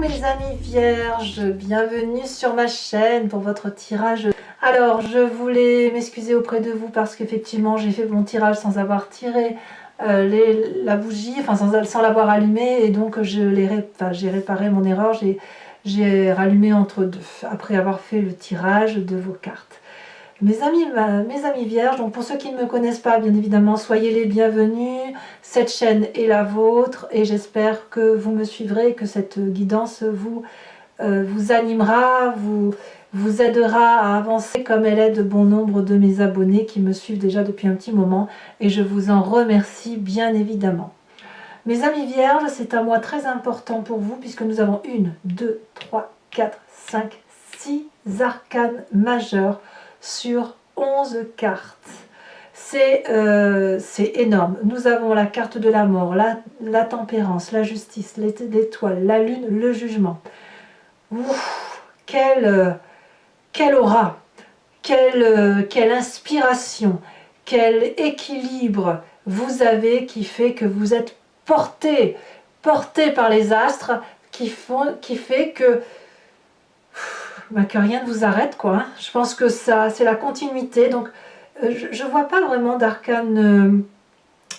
mes amis vierges, bienvenue sur ma chaîne pour votre tirage. Alors je voulais m'excuser auprès de vous parce qu'effectivement j'ai fait mon tirage sans avoir tiré la bougie, enfin sans l'avoir allumée, et donc j'ai réparé mon erreur, j'ai rallumé entre deux après avoir fait le tirage de vos cartes. Mes amis vierges, donc pour ceux qui ne me connaissent pas, bien évidemment, soyez les bienvenus. Cette chaîne est la vôtre et j'espère que vous me suivrez, que cette guidance vous animera, vous aidera à avancer comme elle aide bon nombre de mes abonnés qui me suivent déjà depuis un petit moment et je vous en remercie bien évidemment. Mes amis vierges, c'est un mois très important pour vous puisque nous avons 1, 2, 3, 4, 5, 6 arcanes majeures sur 11 cartes. C'est énorme. Nous avons la carte de la mort, la tempérance, la justice, l'étoile, la lune, le jugement. Ouf, quelle aura, quelle inspiration, quel équilibre vous avez qui fait que vous êtes porté par les astres, qui fait que rien ne vous arrête, quoi. Je pense que ça, c'est la continuité. Donc, je ne vois pas vraiment d'arcane,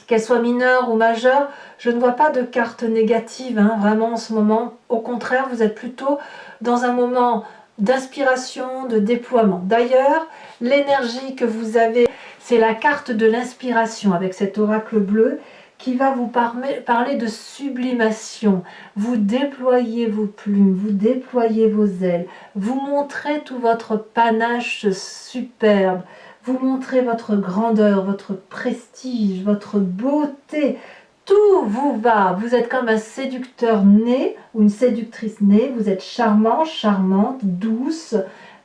qu'elle soit mineure ou majeure. Je ne vois pas de carte négative, vraiment en ce moment. Au contraire, vous êtes plutôt dans un moment d'inspiration, de déploiement. D'ailleurs, l'énergie que vous avez, c'est la carte de l'inspiration avec cet oracle bleu qui va vous parler de sublimation. Vous déployez vos plumes, vous déployez vos ailes, vous montrez tout votre panache superbe, vous montrez votre grandeur, votre prestige, votre beauté. Tout vous va. Vous êtes comme un séducteur né ou une séductrice née. Vous êtes charmant, charmante, douce,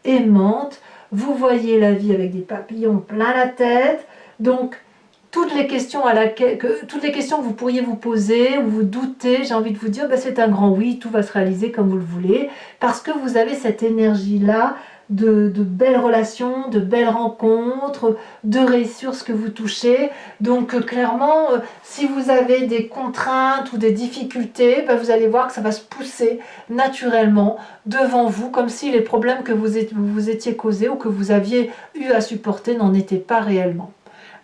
aimante. Vous voyez la vie avec des papillons plein la tête. Donc, toutes les questions que vous pourriez vous poser ou vous doutez, j'ai envie de vous dire, c'est un grand oui, tout va se réaliser comme vous le voulez, parce que vous avez cette énergie-là de belles relations, de belles rencontres, de réussir ce que vous touchez. Donc clairement, si vous avez des contraintes ou des difficultés, vous allez voir que ça va se pousser naturellement devant vous, comme si les problèmes que vous étiez causés ou que vous aviez eu à supporter n'en étaient pas réellement.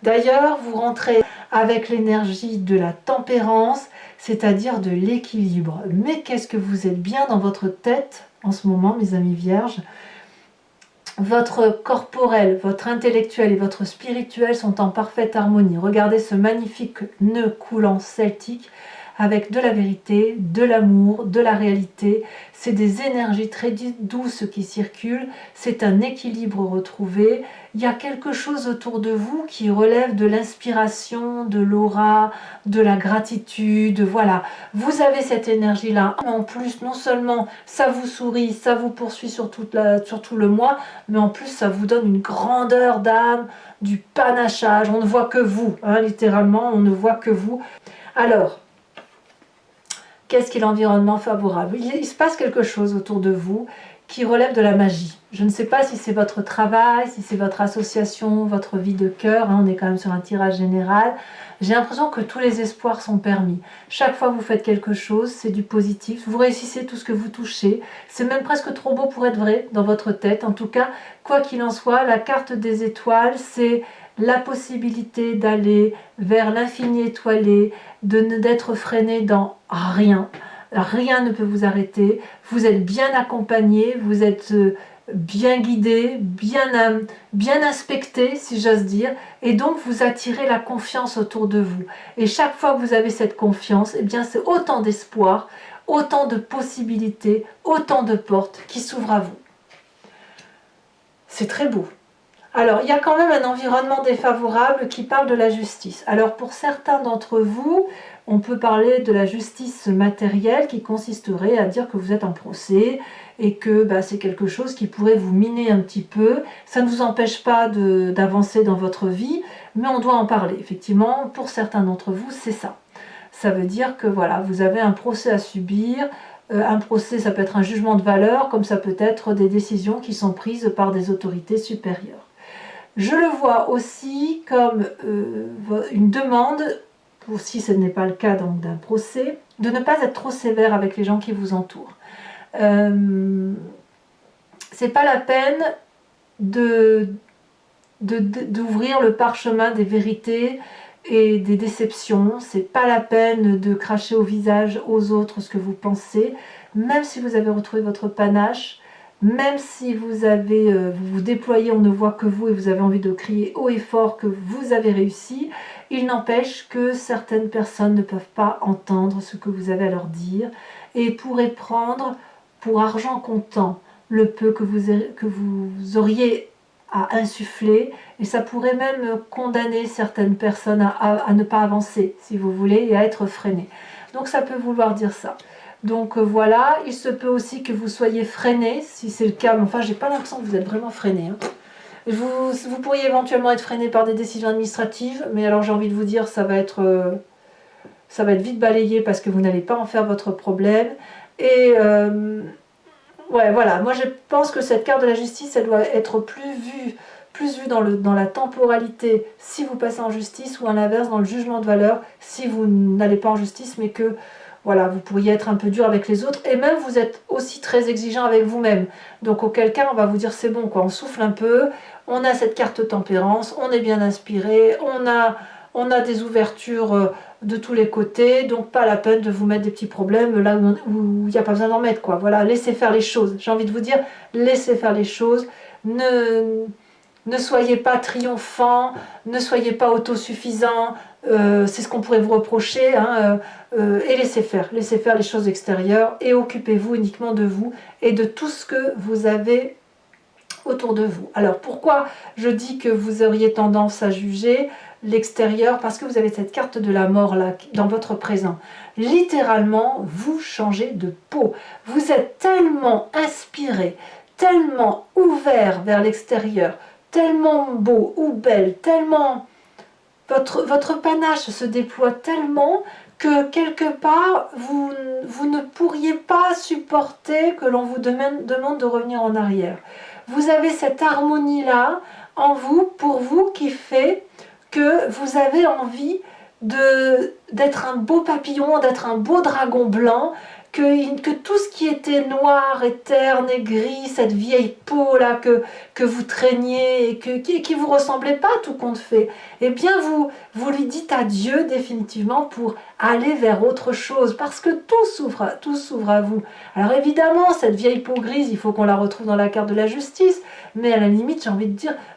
D'ailleurs, vous rentrez avec l'énergie de la tempérance, c'est-à-dire de l'équilibre. Mais qu'est-ce que vous êtes bien dans votre tête en ce moment, mes amis vierges? Votre corporel, votre intellectuel et votre spirituel sont en parfaite harmonie. Regardez ce magnifique nœud coulant celtique avec de la vérité, de l'amour, de la réalité. C'est des énergies très douces qui circulent, c'est un équilibre retrouvé. Il y a quelque chose autour de vous qui relève de l'inspiration, de l'aura, de la gratitude, voilà. Vous avez cette énergie-là. En plus, non seulement ça vous sourit, ça vous poursuit sur tout le mois, mais en plus ça vous donne une grandeur d'âme, du panachage. On ne voit que vous, littéralement, on ne voit que vous. Alors, qu'est-ce qu'est l'environnement favorable? Il se passe quelque chose autour de vous qui relève de la magie. Je ne sais pas si c'est votre travail, si c'est votre association, votre vie de cœur. On est quand même sur un tirage général. J'ai l'impression que tous les espoirs sont permis. Chaque fois que vous faites quelque chose, c'est du positif. Vous réussissez tout ce que vous touchez. C'est même presque trop beau pour être vrai dans votre tête. En tout cas, quoi qu'il en soit, la carte des étoiles, c'est la possibilité d'aller vers l'infini étoilé, d'être freiné dans rien. Rien ne peut vous arrêter. Vous êtes bien accompagné, vous êtes bien guidé, bien inspecté, si j'ose dire, et donc vous attirez la confiance autour de vous. Et chaque fois que vous avez cette confiance, c'est autant d'espoir, autant de possibilités, autant de portes qui s'ouvrent à vous. C'est très beau. Alors, il y a quand même un environnement défavorable qui parle de la justice. Alors, pour certains d'entre vous, on peut parler de la justice matérielle qui consisterait à dire que vous êtes en procès et que c'est quelque chose qui pourrait vous miner un petit peu. Ça ne vous empêche pas d'avancer dans votre vie, mais on doit en parler. Effectivement, pour certains d'entre vous, c'est ça. Ça veut dire que voilà, vous avez un procès à subir. Un procès, ça peut être un jugement de valeur, comme ça peut être des décisions qui sont prises par des autorités supérieures. Je le vois aussi comme une demande, si ce n'est pas le cas d'un procès, de ne pas être trop sévère avec les gens qui vous entourent. C'est pas la peine d'ouvrir le parchemin des vérités et des déceptions. C'est pas la peine de cracher au visage aux autres ce que vous pensez, même si vous avez retrouvé votre panache, même si vous vous déployez, on ne voit que vous et vous avez envie de crier haut et fort que vous avez réussi. Il n'empêche que certaines personnes ne peuvent pas entendre ce que vous avez à leur dire et pourraient prendre pour argent comptant le peu que vous auriez à insuffler, et ça pourrait même condamner certaines personnes à ne pas avancer, si vous voulez, et à être freinées. Donc ça peut vouloir dire ça. Donc voilà, il se peut aussi que vous soyez freiné, si c'est le cas, mais enfin j'ai pas l'impression que vous êtes vraiment freiné. Vous pourriez éventuellement être freiné par des décisions administratives, mais alors j'ai envie de vous dire, ça va être vite balayé parce que vous n'allez pas en faire votre problème. Et ouais, voilà, moi je pense que cette carte de la justice, elle doit être plus vue dans la temporalité si vous passez en justice, ou à l'inverse dans le jugement de valeur si vous n'allez pas en justice, mais que voilà, vous pourriez être un peu dur avec les autres, et même vous êtes aussi très exigeant avec vous-même. Donc auquel cas on va vous dire c'est bon, quoi, on souffle un peu, on a cette carte tempérance, on est bien inspiré, on a des ouvertures de tous les côtés, donc pas la peine de vous mettre des petits problèmes là où il n'y a pas besoin d'en mettre, quoi. Voilà, laissez faire les choses. J'ai envie de vous dire, laissez faire les choses. Ne soyez pas triomphant, ne soyez pas autosuffisant, c'est ce qu'on pourrait vous reprocher, hein, et laissez faire les choses extérieures, et occupez-vous uniquement de vous et de tout ce que vous avez autour de vous. Alors pourquoi je dis que vous auriez tendance à juger l'extérieur? Parce que vous avez cette carte de la mort là dans votre présent. Littéralement, vous changez de peau. Vous êtes tellement inspiré, tellement ouvert vers l'extérieur, tellement beau ou belle, tellement votre panache se déploie tellement que quelque part vous ne pourriez pas supporter que l'on vous demande de revenir en arrière. Vous avez cette harmonie-là en vous, pour vous, qui fait que vous avez envie d'être un beau papillon, d'être un beau dragon blanc, que tout ce qui était noir et terne et gris, cette vieille peau là que vous traîniez et qui vous ressemblait pas tout compte fait, eh bien vous lui dites adieu définitivement pour aller vers autre chose, parce que tout s'ouvre à vous. Alors évidemment, cette vieille peau grise, il faut qu'on la retrouve dans la carte de la justice, mais à la limite, j'ai envie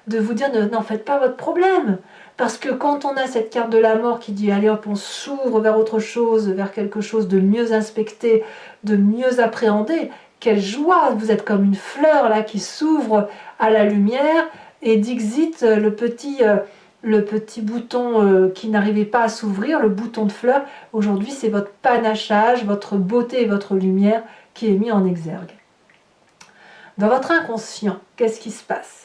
de vous dire, n'en faites pas votre problème. Parce que quand on a cette carte de la mort qui dit allez hop, on s'ouvre vers autre chose, vers quelque chose de mieux inspecté, de mieux appréhendé, quelle joie, vous êtes comme une fleur là qui s'ouvre à la lumière, et dixit le petit bouton qui n'arrivait pas à s'ouvrir, le bouton de fleur, aujourd'hui c'est votre panachage, votre beauté et votre lumière qui est mis en exergue. Dans votre inconscient, qu'est-ce qui se passe?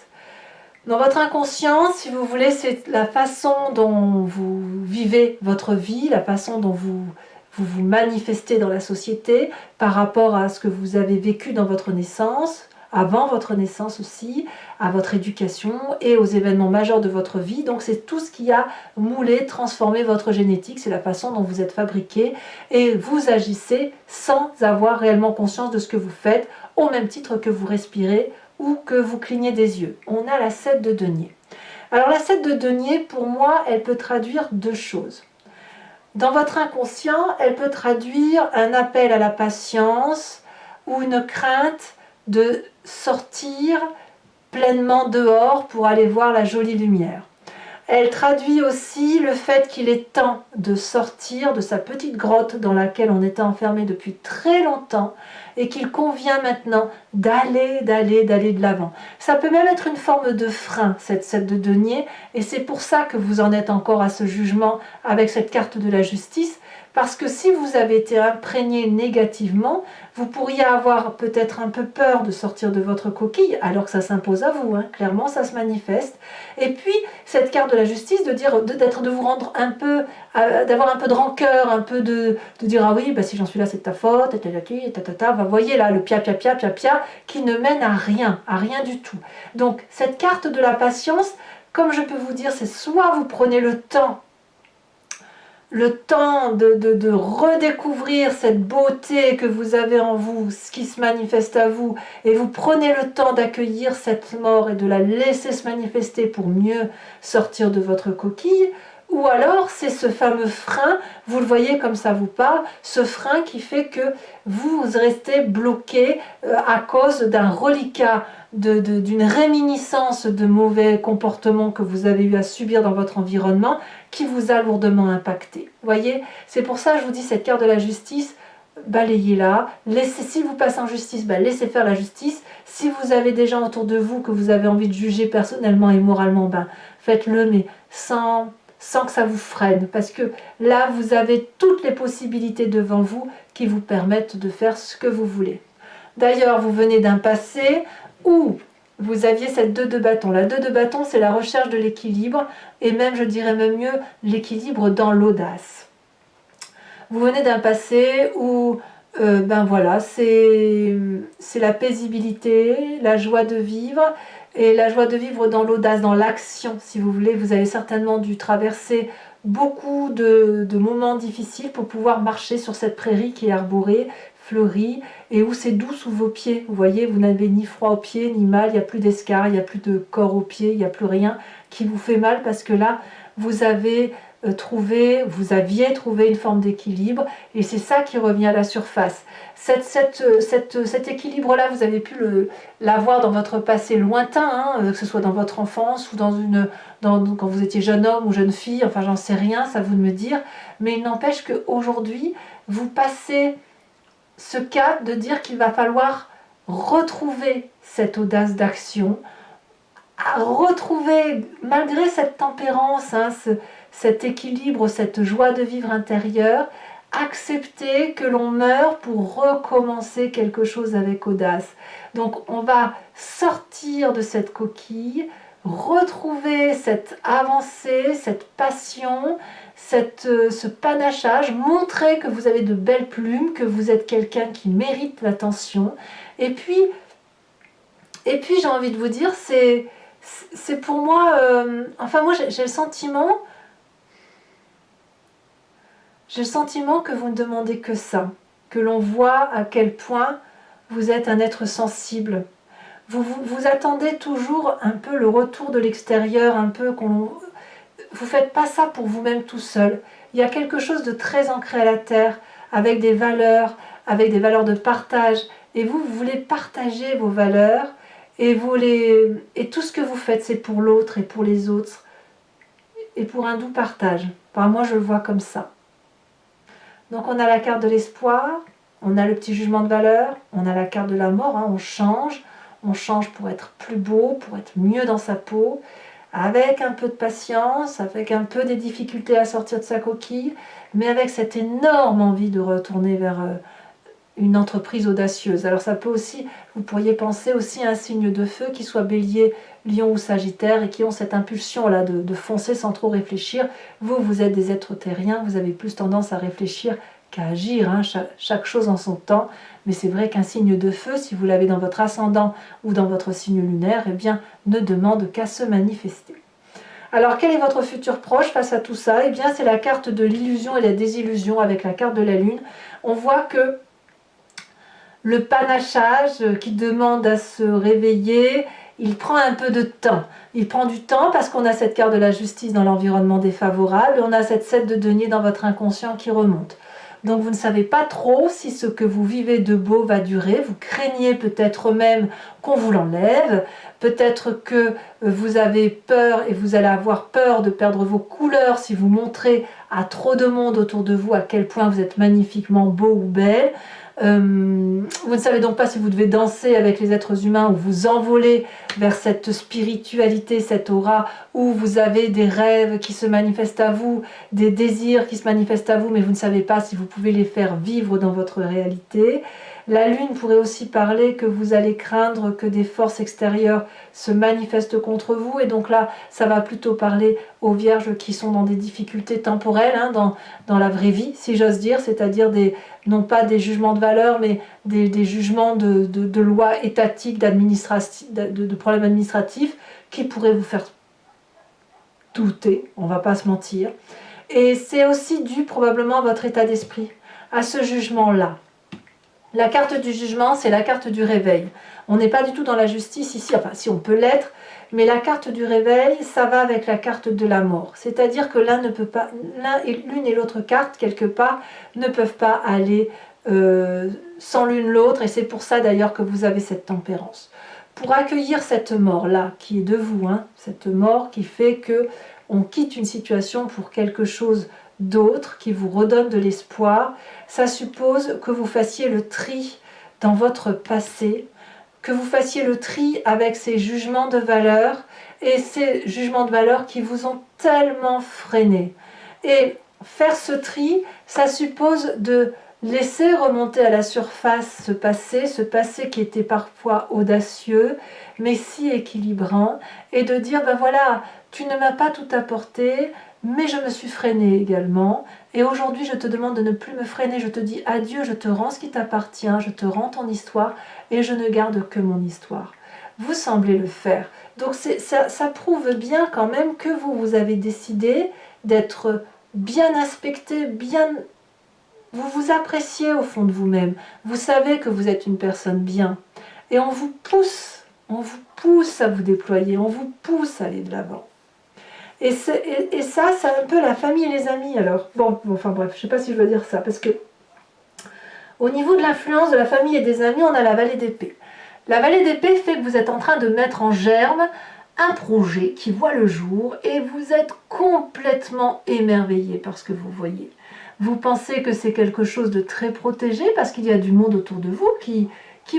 Dans votre inconscient, si vous voulez, c'est la façon dont vous vivez votre vie, la façon dont vous manifestez dans la société par rapport à ce que vous avez vécu dans votre naissance, avant votre naissance aussi, à votre éducation et aux événements majeurs de votre vie. Donc c'est tout ce qui a moulé, transformé votre génétique, c'est la façon dont vous êtes fabriqué, et vous agissez sans avoir réellement conscience de ce que vous faites, au même titre que vous respirez ou que vous clignez des yeux. On a la 7 de denier. Alors la 7 de denier, pour moi, elle peut traduire deux choses. Dans votre inconscient, elle peut traduire un appel à la patience ou une crainte de sortir pleinement dehors pour aller voir la jolie lumière. Elle traduit aussi le fait qu'il est temps de sortir de sa petite grotte dans laquelle on était enfermé depuis très longtemps, et qu'il convient maintenant d'aller de l'avant. Ça peut même être une forme de frein, cette 7 de denier, et c'est pour ça que vous en êtes encore à ce jugement avec cette carte de la justice, parce que si vous avez été imprégné négativement, vous pourriez avoir peut-être un peu peur de sortir de votre coquille, alors que ça s'impose à vous, hein. Clairement ça se manifeste. Et puis cette carte de la justice, de vous rendre un peu, d'avoir un peu de rancœur, un peu de dire ah oui, bah, si j'en suis là c'est de ta faute, vous voyez là le pia qui ne mène à rien du tout. Donc cette carte de la patience, comme je peux vous dire, c'est soit vous prenez le temps le temps de redécouvrir cette beauté que vous avez en vous, ce qui se manifeste à vous, et vous prenez le temps d'accueillir cette mort et de la laisser se manifester pour mieux sortir de votre coquille, ou alors c'est ce fameux frein, vous le voyez comme ça vous parle, ce frein qui fait que vous restez bloqué à cause d'un reliquat, d'une réminiscence de mauvais comportements que vous avez eu à subir dans votre environnement qui vous a lourdement impacté. Vous voyez, c'est pour ça que je vous dis cette carte de la justice, balayez-la, laissez, si vous passez en justice, laissez faire la justice. Si vous avez des gens autour de vous que vous avez envie de juger personnellement et moralement, faites-le, mais sans que ça vous freine, parce que là, vous avez toutes les possibilités devant vous qui vous permettent de faire ce que vous voulez. D'ailleurs, vous venez d'un passé où vous aviez cette 2 de bâton. La 2 de bâton, c'est la recherche de l'équilibre, et même, je dirais même mieux, l'équilibre dans l'audace. Vous venez d'un passé où, voilà, c'est la paisibilité, la joie de vivre, et la joie de vivre dans l'audace, dans l'action, si vous voulez. Vous avez certainement dû traverser beaucoup de moments difficiles pour pouvoir marcher sur cette prairie qui est arborée, fleurie, et où c'est doux sous vos pieds. Vous voyez, vous n'avez ni froid aux pieds, ni mal, il n'y a plus d'escarre, il n'y a plus de corps aux pieds, il n'y a plus rien qui vous fait mal, parce que là, vous aviez trouvé une forme d'équilibre, et c'est ça qui revient à la surface. Cet équilibre-là, vous avez pu l'avoir dans votre passé lointain, que ce soit dans votre enfance ou quand vous étiez jeune homme ou jeune fille, enfin j'en sais rien, ça vous de me dire, mais il n'empêche qu'aujourd'hui, vous passez ce cap de dire qu'il va falloir retrouver cette audace d'action, à retrouver, malgré cette tempérance, cet équilibre, cette joie de vivre intérieure, accepter que l'on meurt pour recommencer quelque chose avec audace. Donc on va sortir de cette coquille, retrouver cette avancée, cette passion, ce panachage, montrer que vous avez de belles plumes, que vous êtes quelqu'un qui mérite l'attention. Et puis j'ai envie de vous dire, c'est pour moi, moi j'ai le sentiment que vous ne demandez que ça, que l'on voit à quel point vous êtes un être sensible. Vous attendez toujours un peu le retour de l'extérieur, un peu vous ne faites pas ça pour vous-même tout seul. Il y a quelque chose de très ancré à la terre, avec des valeurs de partage, et vous voulez partager vos valeurs, et tout ce que vous faites, c'est pour l'autre et pour les autres, et pour un doux partage. Enfin, moi, je le vois comme ça. Donc, on a la carte de l'espoir, on a le petit jugement de valeur, on a la carte de la mort, on change pour être plus beau, pour être mieux dans sa peau, avec un peu de patience, avec un peu des difficultés à sortir de sa coquille, mais avec cette énorme envie de retourner vers une entreprise audacieuse. Alors ça peut aussi, vous pourriez penser aussi à un signe de feu, qui soit bélier, lion ou sagittaire, et qui ont cette impulsion-là de foncer sans trop réfléchir. Vous êtes des êtres terriens, vous avez plus tendance à réfléchir qu'à agir, chaque chose en son temps. Mais c'est vrai qu'un signe de feu, si vous l'avez dans votre ascendant ou dans votre signe lunaire, eh bien, ne demande qu'à se manifester. Alors, quel est votre futur proche face à tout ça? Eh bien, c'est la carte de l'illusion et la désillusion avec la carte de la lune. On voit que le panachage qui demande à se réveiller, il prend un peu de temps. Il prend du temps parce qu'on a cette carte de la justice dans l'environnement défavorable, et on a cette 7 de denier dans votre inconscient qui remonte. Donc vous ne savez pas trop si ce que vous vivez de beau va durer. Vous craignez peut-être même qu'on vous l'enlève. Peut-être que vous avez peur, et vous allez avoir peur de perdre vos couleurs si vous montrez à trop de monde autour de vous à quel point vous êtes magnifiquement beau ou belle. Vous ne savez donc pas si vous devez danser avec les êtres humains ou vous envoler vers cette spiritualité, cette aura où vous avez des rêves qui se manifestent à vous, des désirs qui se manifestent à vous, mais vous ne savez pas si vous pouvez les faire vivre dans votre réalité. La lune pourrait aussi parler que vous allez craindre que des forces extérieures se manifestent contre vous, et donc là, ça va plutôt parler aux vierges qui sont dans des difficultés temporelles, dans la vraie vie, si j'ose dire, c'est-à-dire non pas des jugements de valeur, mais des jugements de lois étatiques, de problèmes administratifs qui pourraient vous faire douter, on ne va pas se mentir. Et c'est aussi dû probablement à votre état d'esprit, à ce jugement-là. La carte du jugement, c'est la carte du réveil. On n'est pas du tout dans la justice ici, enfin si on peut l'être, mais la carte du réveil, ça va avec la carte de la mort. C'est-à-dire que l'un ne peut pas, l'une et l'autre carte, quelque part, ne peuvent pas aller sans l'une l'autre, et c'est pour ça d'ailleurs que vous avez cette tempérance. Pour accueillir cette mort-là, qui est de vous, hein, cette mort qui fait que on quitte une situation pour quelque chose d'autre, qui vous redonne de l'espoir, ça suppose que vous fassiez le tri dans votre passé, que vous fassiez le tri avec ces jugements de valeur, et ces jugements de valeur qui vous ont tellement freiné. Et faire ce tri, ça suppose de laisser remonter à la surface ce passé qui était parfois audacieux, mais si équilibrant, et de dire, ben voilà, tu ne m'as pas tout apporté, mais je me suis freinée également, et aujourd'hui je te demande de ne plus me freiner, je te dis adieu, je te rends ce qui t'appartient, je te rends ton histoire, et je ne garde que mon histoire. Vous semblez le faire. Donc ça prouve bien quand même que vous avez décidé d'être bien aspecté, vous vous appréciez au fond de vous-même. Vous savez que vous êtes une personne bien. Et on vous pousse à vous déployer, on vous pousse à aller de l'avant. Et ça, c'est un peu la famille et les amis. Alors, bon, enfin bref, je ne sais pas si je veux dire ça, parce que au niveau de l'influence de la famille et des amis, on a la vallée d'épée. La vallée d'épée fait que vous êtes en train de mettre en germe un projet qui voit le jour et vous êtes complètement émerveillé par ce que vous voyez. Vous pensez que c'est quelque chose de très protégé parce qu'il y a du monde autour de vous qui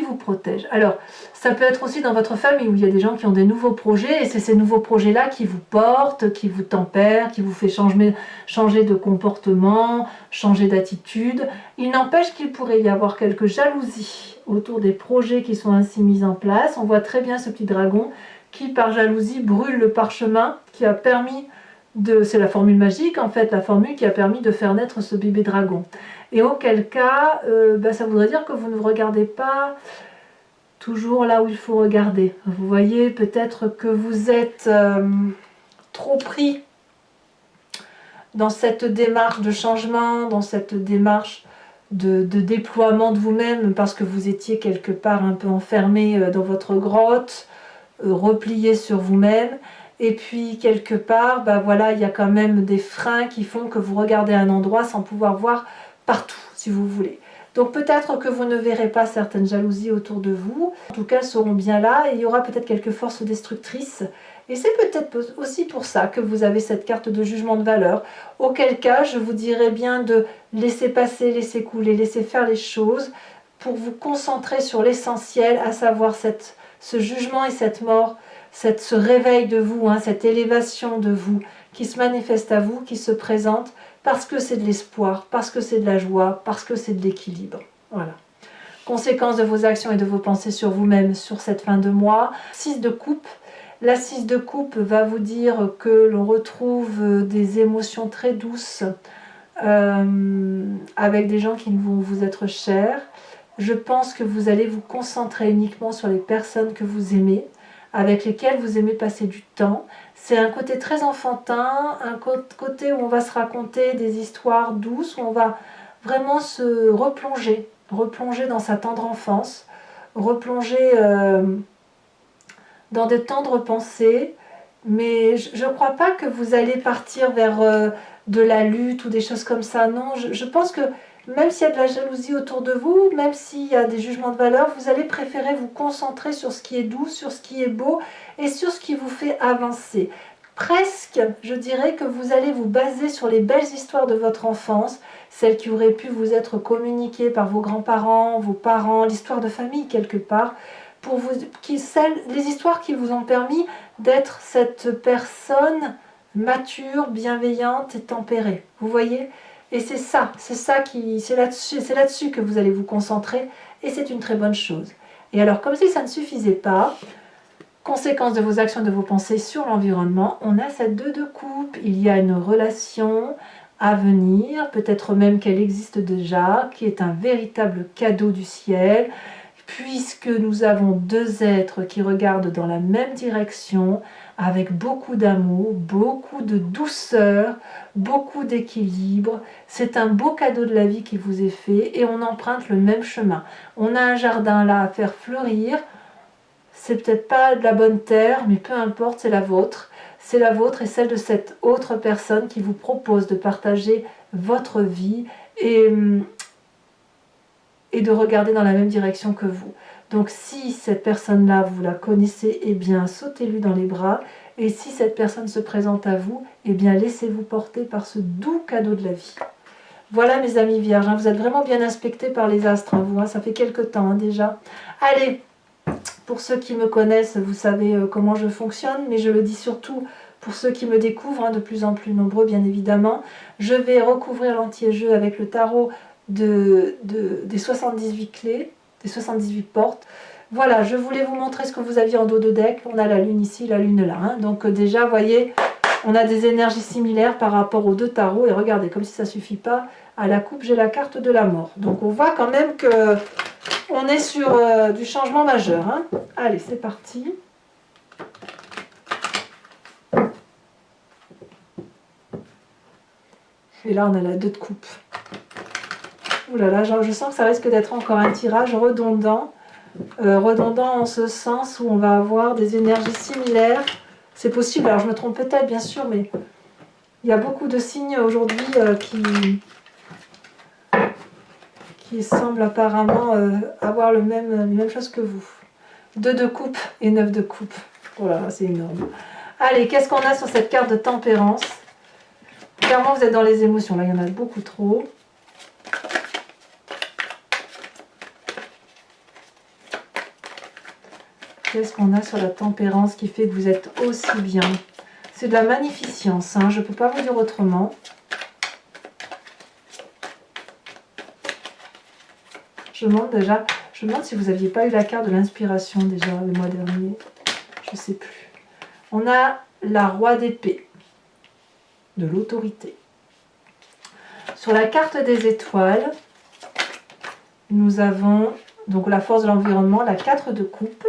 vous protège. Alors, ça peut être aussi dans votre famille où il y a des gens qui ont des nouveaux projets et c'est ces nouveaux projets-là qui vous portent, qui vous tempèrent, qui vous fait changer de comportement, changer d'attitude. Il n'empêche qu'il pourrait y avoir quelques jalousies autour des projets qui sont ainsi mis en place. On voit très bien ce petit dragon qui, par jalousie, brûle le parchemin qui a permis c'est la formule magique en fait, la formule qui a permis de faire naître ce bébé dragon. Et auquel cas, ça voudrait dire que vous ne regardez pas toujours là où il faut regarder. Vous voyez peut-être que vous êtes trop pris dans cette démarche de changement, dans cette démarche de déploiement de vous-même, parce que vous étiez quelque part un peu enfermé dans votre grotte, replié sur vous-même. Et puis quelque part, voilà, il y a quand même des freins qui font que vous regardez un endroit sans pouvoir voir partout, si vous voulez. Donc peut-être que vous ne verrez pas certaines jalousies autour de vous. En tout cas, elles seront bien là et il y aura peut-être quelques forces destructrices. Et c'est peut-être aussi pour ça que vous avez cette carte de jugement de valeur. Auquel cas, je vous dirais bien de laisser passer, laisser couler, laisser faire les choses pour vous concentrer sur l'essentiel, à savoir ce jugement et cette mort, ce réveil de vous, cette élévation de vous qui se manifeste à vous, qui se présente parce que c'est de l'espoir, parce que c'est de la joie, parce que c'est de l'équilibre. Voilà. Conséquence de vos actions et de vos pensées sur vous-même sur cette fin de mois. 6 de coupe. La 6 de coupe va vous dire que l'on retrouve des émotions très douces avec des gens qui vont vous être chers. Je pense que vous allez vous concentrer uniquement sur les personnes que vous aimez, avec lesquels vous aimez passer du temps. C'est un côté très enfantin, un côté où on va se raconter des histoires douces, où on va vraiment se replonger dans sa tendre enfance, replonger dans des tendres pensées. Mais je ne crois pas que vous allez partir vers de la lutte ou des choses comme ça. Non, je pense que même s'il y a de la jalousie autour de vous, même s'il y a des jugements de valeur, vous allez préférer vous concentrer sur ce qui est doux, sur ce qui est beau et sur ce qui vous fait avancer. Presque, je dirais que vous allez vous baser sur les belles histoires de votre enfance, celles qui auraient pu vous être communiquées par vos grands-parents, vos parents, l'histoire de famille quelque part, les histoires qui vous ont permis d'être cette personne mature, bienveillante et tempérée. Vous voyez ? Et c'est là-dessus que vous allez vous concentrer et c'est une très bonne chose. Et alors, comme si ça ne suffisait pas, conséquence de vos actions, de vos pensées sur l'environnement, on a cette 2 de coupe. Il y a une relation à venir, peut-être même qu'elle existe déjà, qui est un véritable cadeau du ciel, puisque nous avons 2 êtres qui regardent dans la même direction, avec beaucoup d'amour, beaucoup de douceur, beaucoup d'équilibre. C'est un beau cadeau de la vie qui vous est fait et on emprunte le même chemin. On a un jardin là à faire fleurir. C'est peut-être pas de la bonne terre, mais peu importe, c'est la vôtre. C'est la vôtre et celle de cette autre personne qui vous propose de partager votre vie et de regarder dans la même direction que vous. Donc si cette personne-là, vous la connaissez, eh bien sautez-lui dans les bras. Et si cette personne se présente à vous, eh bien laissez-vous porter par ce doux cadeau de la vie. Voilà mes amis vierges, hein, vous êtes vraiment bien inspectés par les astres, hein, vous, hein, ça fait quelques temps déjà. Allez, pour ceux qui me connaissent, vous savez comment je fonctionne, mais je le dis surtout pour ceux qui me découvrent, hein, de plus en plus nombreux bien évidemment. Je vais recouvrir l'anti-jeu avec le tarot des 78 clés, des 78 portes. Voilà, je voulais vous montrer ce que vous aviez en dos de deck. On a la lune ici, la lune là. Hein. Donc déjà, vous voyez, on a des énergies similaires par rapport aux deux tarots. Et regardez, comme si ça ne suffit pas, à la coupe, j'ai la carte de la mort. Donc on voit quand même que on est sur du changement majeur. Hein. Allez, c'est parti. Et là, on a la 2 de coupe. Ouh là là, je sens que ça risque d'être encore un tirage redondant. Redondant en ce sens où on va avoir des énergies similaires. C'est possible, alors je me trompe peut-être bien sûr, mais il y a beaucoup de signes aujourd'hui qui semblent apparemment avoir les mêmes choses que vous. 2 de coupe et 9 de coupe. Oh là là, c'est énorme. Allez, qu'est-ce qu'on a sur cette carte de tempérance? Clairement, vous êtes dans les émotions. Là, il y en a beaucoup trop. Qu'est-ce qu'on a sur la tempérance qui fait que vous êtes aussi bien? C'est de la magnificence, hein, je ne peux pas vous dire autrement. Je me demande si vous n'aviez pas eu la carte de l'inspiration déjà le mois dernier. Je ne sais plus. On a la roi d'épée, de l'autorité. Sur la carte des étoiles, nous avons donc la force de l'environnement, la 4 de coupe.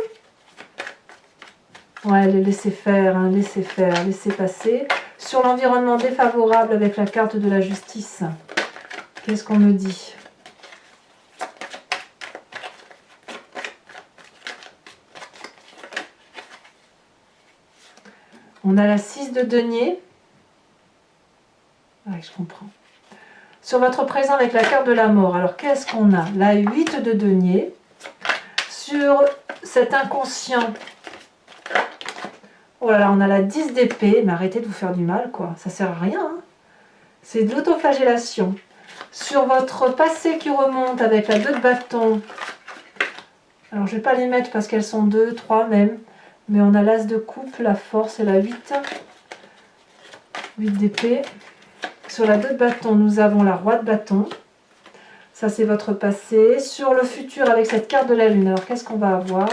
Ouais, laissez faire, hein, laissez faire, laissez passer. Sur l'environnement défavorable avec la carte de la justice, qu'est-ce qu'on me dit? On a la 6 de denier. Ouais, je comprends. Sur votre présent avec la carte de la mort, alors qu'est-ce qu'on a? La 8 de denier. Sur cet inconscient, oh là là, on a la 10 d'épée, mais arrêtez de vous faire du mal, quoi. Ça sert à rien. Hein. C'est de l'autoflagellation. Sur votre passé qui remonte avec la 2 de bâton, alors je ne vais pas les mettre parce qu'elles sont 2, 3 même, mais on a l'as de coupe, la force et la 8. 8 d'épée. Sur la 2 de bâton, nous avons la roi de bâton. Ça, c'est votre passé. Sur le futur, avec cette carte de la lune, alors qu'est-ce qu'on va avoir?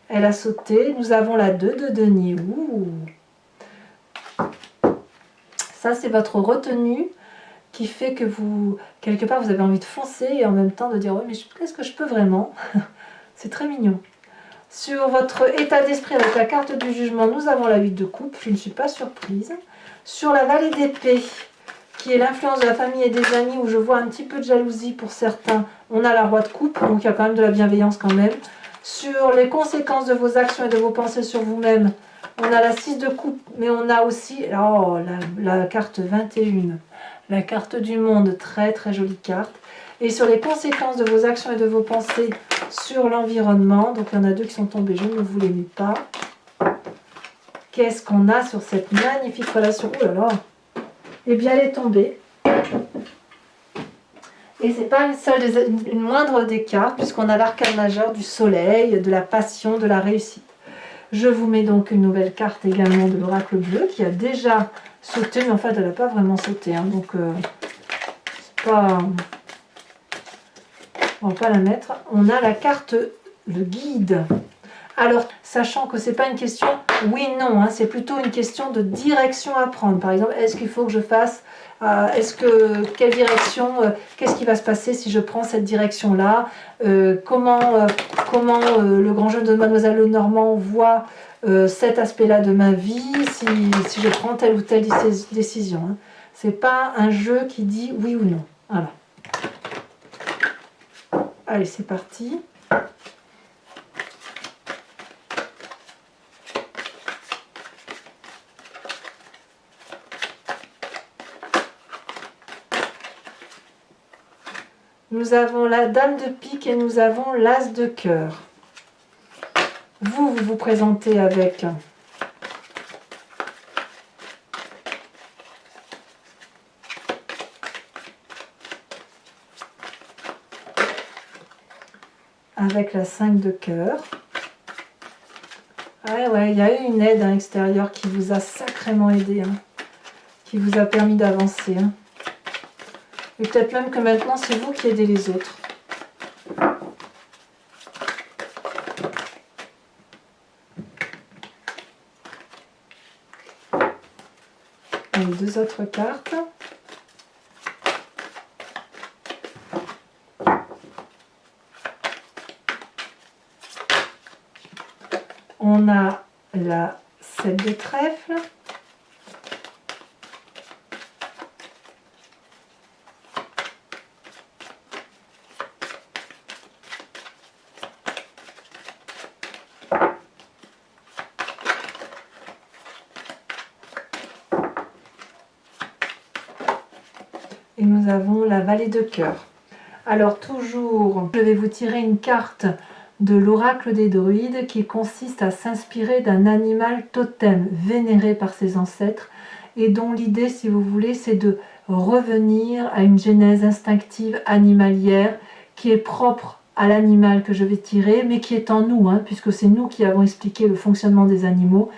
Elle a sauté. Nous avons la 2 de denier. Ouh. Ça, c'est votre retenue qui fait que vous, quelque part, vous avez envie de foncer et en même temps de dire « Oui, mais qu'est-ce que je peux vraiment ?» C'est très mignon. Sur votre état d'esprit avec la carte du jugement, nous avons la 8 de coupe. Je ne suis pas surprise. Sur la vallée d'épée, qui est l'influence de la famille et des amis, où je vois un petit peu de jalousie pour certains, on a la roi de coupe, donc il y a quand même de la bienveillance quand même. Sur les conséquences de vos actions et de vos pensées sur vous-même, on a la 6 de coupe, mais on a aussi la carte 21, la carte du monde, très très jolie carte. Et sur les conséquences de vos actions et de vos pensées sur l'environnement, donc il y en a 2 qui sont tombés, je ne vous les mets pas. Qu'est-ce qu'on a sur cette magnifique relation? Oh là là! Eh bien, elle est tombée. Et c'est pas une moindre des cartes, puisqu'on a l'arcane majeur du soleil, de la passion, de la réussite. Je vous mets donc une nouvelle carte également de l'oracle bleu, qui a déjà sauté, mais en fait, elle n'a pas vraiment sauté. Hein, donc, c'est pas... On va pas la mettre. On a la carte, le guide. Alors, sachant que c'est pas une question oui-non, hein, c'est plutôt une question de direction à prendre. Par exemple, est-ce qu'il faut que je fasse, quelle direction, qu'est-ce qui va se passer si je prends cette direction-là, comment le grand jeune de Mademoiselle Lenormand voit cet aspect-là de ma vie, si je prends telle ou telle décision. Hein. C'est pas un jeu qui dit oui ou non. Voilà. Allez, c'est parti. Nous avons la dame de pique et nous avons l'as de cœur. Vous vous présentez avec la 5 de cœur. Ouais, il y a eu une aide extérieure qui vous a sacrément aidé, hein, qui vous a permis d'avancer. Hein. Et peut-être même que maintenant, c'est vous qui aidez les autres. Et 2 autres cartes. On a la 7 de trèfle. Et nous avons la vallée de cœur. Alors toujours, je vais vous tirer une carte de l'oracle des druides qui consiste à s'inspirer d'un animal totem vénéré par ses ancêtres et dont l'idée, si vous voulez, c'est de revenir à une genèse instinctive animalière qui est propre à l'animal que je vais tirer, mais qui est en nous, hein, puisque c'est nous qui avons expliqué le fonctionnement des animaux,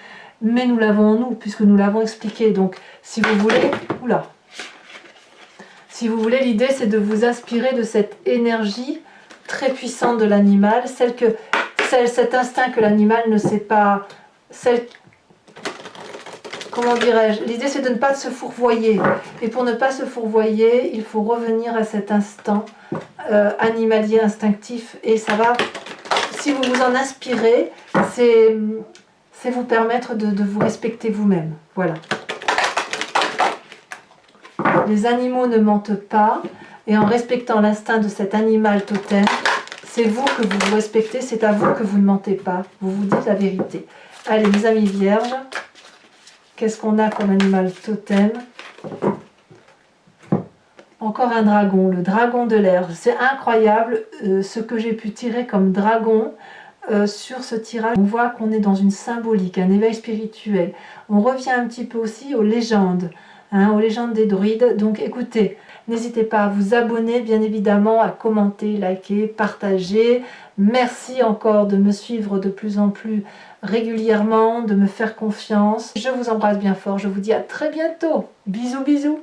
mais nous l'avons en nous, puisque nous l'avons expliqué. Donc, si vous voulez... Oula. Si vous voulez, l'idée c'est de vous inspirer de cette énergie très puissante de l'animal, cet instinct que l'animal ne sait pas, comment dirais-je, l'idée c'est de ne pas se fourvoyer. Et pour ne pas se fourvoyer, il faut revenir à cet instant animalier, instinctif. Et ça va, si vous vous en inspirez, c'est vous permettre de vous respecter vous-même. Voilà. Les animaux ne mentent pas, et en respectant l'instinct de cet animal totem, c'est vous que vous vous respectez, c'est à vous que vous ne mentez pas, vous vous dites la vérité. Allez, mes amis vierges, qu'est-ce qu'on a comme animal totem? Encore un dragon, le dragon de l'air. C'est incroyable ce que j'ai pu tirer comme dragon sur ce tirage. On voit qu'on est dans une symbolique, un éveil spirituel. On revient un petit peu aussi aux légendes. Hein, aux légendes des druides. Donc écoutez, n'hésitez pas à vous abonner, bien évidemment, à commenter, liker, partager. Merci encore de me suivre de plus en plus régulièrement, de me faire confiance. Je vous embrasse bien fort, je vous dis à très bientôt. Bisous, bisous.